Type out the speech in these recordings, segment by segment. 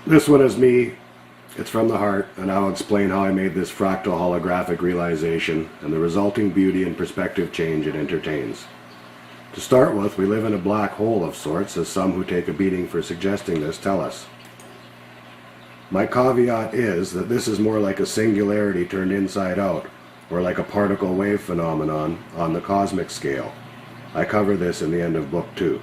This one is me. It's from the heart, and I'll explain how I made this fractal holographic realization and the resulting beauty and perspective change it entertains. To start with, we live in a black hole of sorts, as some who take a beating for suggesting this tell us. My caveat is that this is more like a singularity turned inside out, or like a particle wave phenomenon on the cosmic scale. I cover this in the end of Book 2.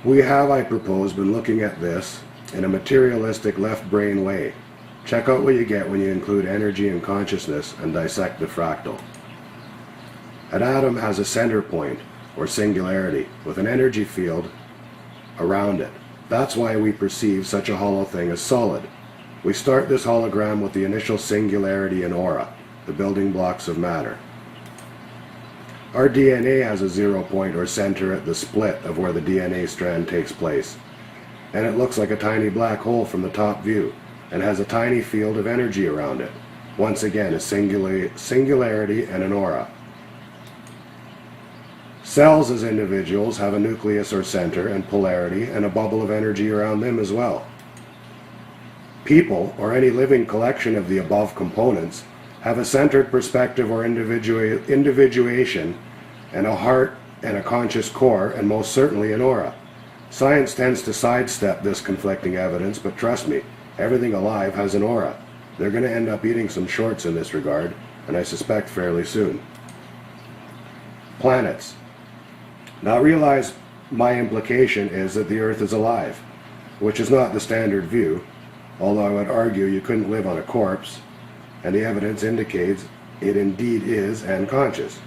We have, I propose, been looking at this in a materialistic left brain way. Check out what you get when you include energy and consciousness and dissect the fractal. An atom has a center point, or singularity, with an energy field around it. That's why we perceive such a hollow thing as solid. We start this hologram with the initial singularity and aura, the building blocks of matter. Our DNA has a 0 point or center at the split of where the DNA strand takes place, and it looks like a tiny black hole from the top view, and has a tiny field of energy around it. Once again, a singularity and an aura. Cells as individuals have a nucleus or center and polarity and a bubble of energy around them as well. People, or any living collection of the above components, have a centered perspective or individuation and a heart and a conscious core, and most certainly an aura. Science tends to sidestep this conflicting evidence, but trust me, everything alive has an aura. They're going to end up eating some shorts in this regard, and I suspect fairly soon. Planets. Now realize my implication is that the Earth is alive, which is not the standard view, although I would argue you couldn't live on a corpse, and the evidence indicates it indeed is and conscious.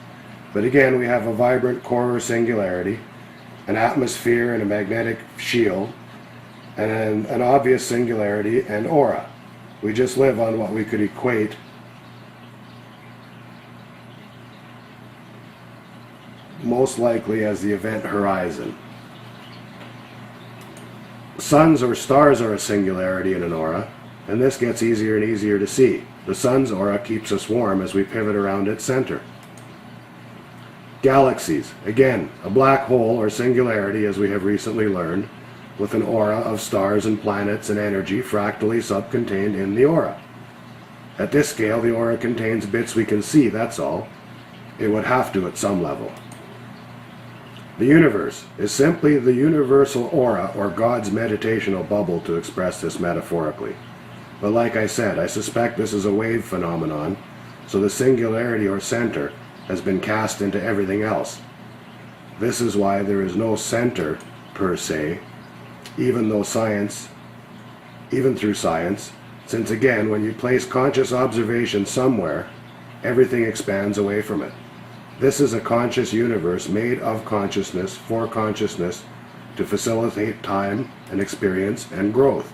But again, we have a vibrant core or singularity, an atmosphere and a magnetic shield, and an obvious singularity and aura. We just live on what we could equate most likely as the event horizon. Suns or stars are a singularity and an aura, and this gets easier and easier to see. The sun's aura keeps us warm as we pivot around its center. Galaxies, again, a black hole or singularity, as we have recently learned, with an aura of stars and planets and energy fractally subcontained in the aura. At this scale, the aura contains bits we can see, that's all. It would have to at some level. The universe is simply the universal aura, or God's meditational bubble, to express this metaphorically. But like I said, I suspect this is a wave phenomenon, so the singularity or center has been cast into everything else. This is why there is no center per se, even through science, since again, when you place conscious observation somewhere, everything expands away from it. This is a conscious universe made of consciousness for consciousness to facilitate time and experience and growth.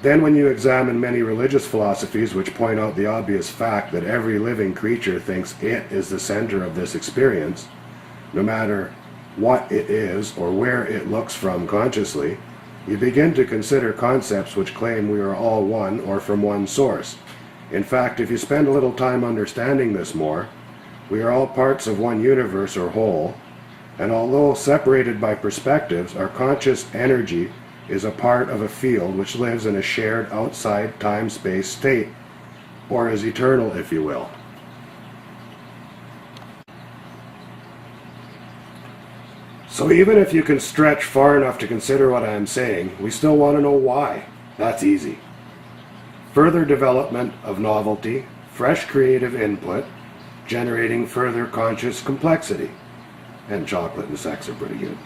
Then when you examine many religious philosophies which point out the obvious fact that every living creature thinks it is the center of this experience, no matter what it is or where it looks from consciously, you begin to consider concepts which claim we are all one or from one source. In fact, if you spend a little time understanding this more, we are all parts of one universe or whole, and although separated by perspectives, our conscious energy is a part of a field which lives in a shared outside time-space state, or is eternal, if you will. So even if you can stretch far enough to consider what I am saying, we still want to know why. That's easy. Further development of novelty, fresh creative input, generating further conscious complexity. And chocolate and sex are pretty good.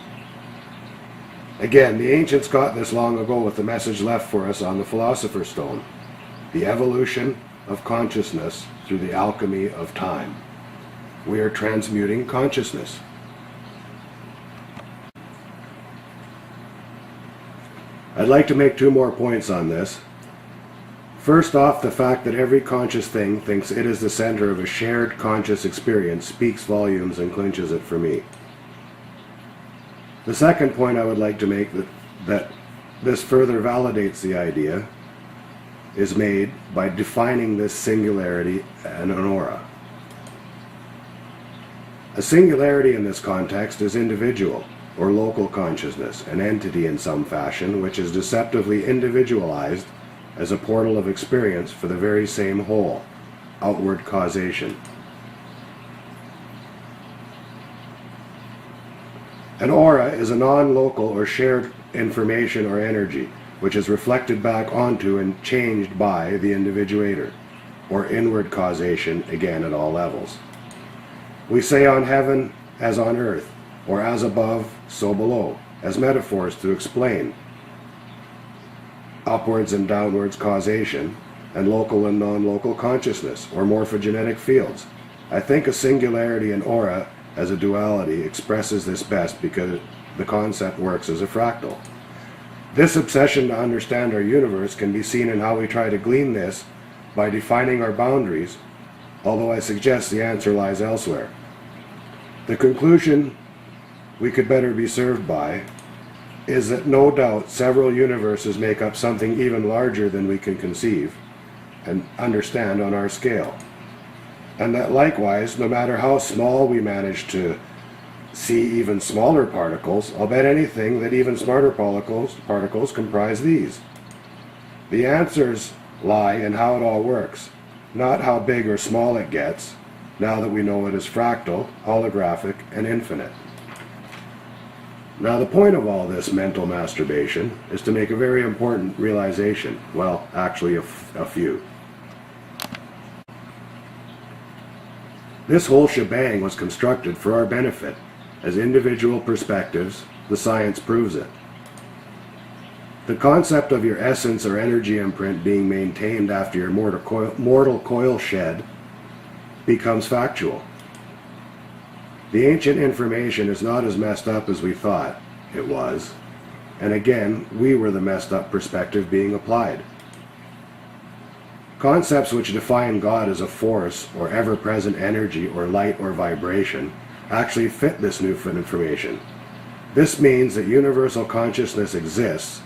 Again, the ancients got this long ago with the message left for us on the Philosopher's Stone. The evolution of consciousness through the alchemy of time. We are transmuting consciousness. I'd like to make two more points on this. First off, the fact that every conscious thing thinks it is the center of a shared conscious experience speaks volumes and clinches it for me. The second point I would like to make that this further validates the idea is made by defining this singularity and an aura. A singularity in this context is individual. or local consciousness, an entity in some fashion which is deceptively individualized as a portal of experience for the very same whole, outward causation. An aura is a non-local or shared information or energy which is reflected back onto and changed by the individuator, or inward causation, again at all levels. We say on heaven as on earth, or as above, so below, as metaphors to explain upwards and downwards causation, and local and non-local consciousness, or morphogenetic fields. I think a singularity in aura as a duality expresses this best because the concept works as a fractal. This obsession to understand our universe can be seen in how we try to glean this by defining our boundaries, although I suggest the answer lies elsewhere. The conclusion we could better be served by is that no doubt several universes make up something even larger than we can conceive and understand on our scale. And that likewise, no matter how small we manage to see even smaller particles, I'll bet anything that even smarter particles comprise these. The answers lie in how it all works, not how big or small it gets, now that we know it is fractal, holographic, and infinite. Now the point of all this mental masturbation is to make a very important realization, well, actually a few. This whole shebang was constructed for our benefit, as individual perspectives, the science proves it. The concept of your essence or energy imprint being maintained after your mortal coil shed becomes factual. The ancient information is not as messed up as we thought it was, and again, we were the messed up perspective being applied. Concepts which define God as a force or ever-present energy or light or vibration actually fit this new information. This means that universal consciousness exists,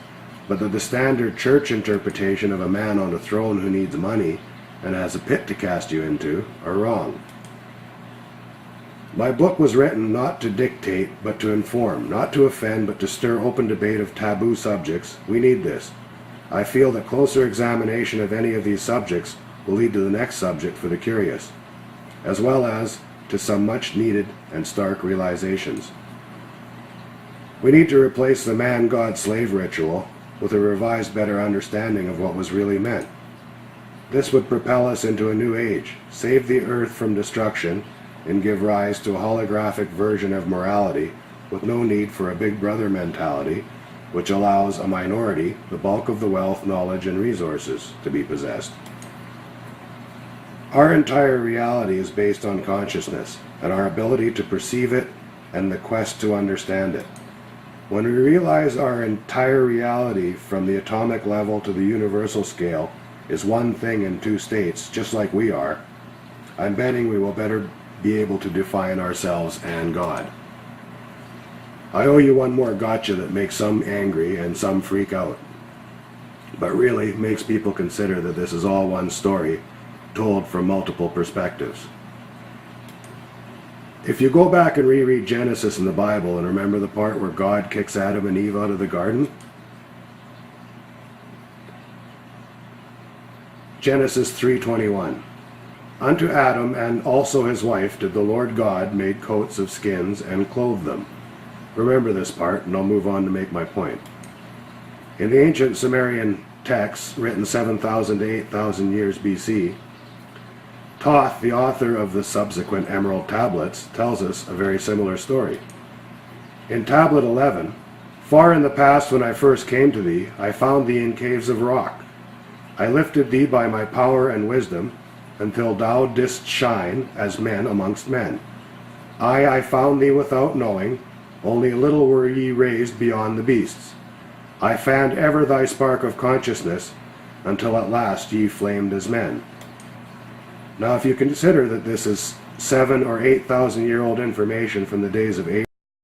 but that the standard church interpretation of a man on a throne who needs money and has a pit to cast you into are wrong. My book was written not to dictate, but to inform, not to offend, but to stir open debate of taboo subjects. We need this. I feel that closer examination of any of these subjects will lead to the next subject for the curious, as well as to some much needed and stark realizations. We need to replace the man-God-slave ritual with a revised, better understanding of what was really meant. This would propel us into a new age, save the earth from destruction, and give rise to a holographic version of morality with no need for a big brother mentality, which allows a minority the bulk of the wealth, knowledge, and resources to be possessed. Our entire reality is based on consciousness and our ability to perceive it and the quest to understand it. When we realize our entire reality from the atomic level to the universal scale is one thing in two states, just like we are, I'm betting we will better be able to define ourselves and God. I owe you one more gotcha that makes some angry and some freak out, but really makes people consider that this is all one story told from multiple perspectives. If you go back and reread Genesis in the Bible and remember the part where God kicks Adam and Eve out of the garden, Genesis 3:21. Unto Adam and also his wife did the Lord God make coats of skins and clothe them. Remember this part, and I'll move on to make my point. In the ancient Sumerian texts, written 7,000 to 8,000 years BC, Thoth, the author of the subsequent Emerald Tablets, tells us a very similar story. In Tablet 11, far in the past when I first came to thee, I found thee in caves of rock. I lifted thee by my power and wisdom, until thou didst shine as men amongst men. I found thee without knowing, only a little were ye raised beyond the beasts. I fanned ever thy spark of consciousness, until at last ye flamed as men. Now if you consider that this is 7,000 or 8,000 year old information from the days of Abraham,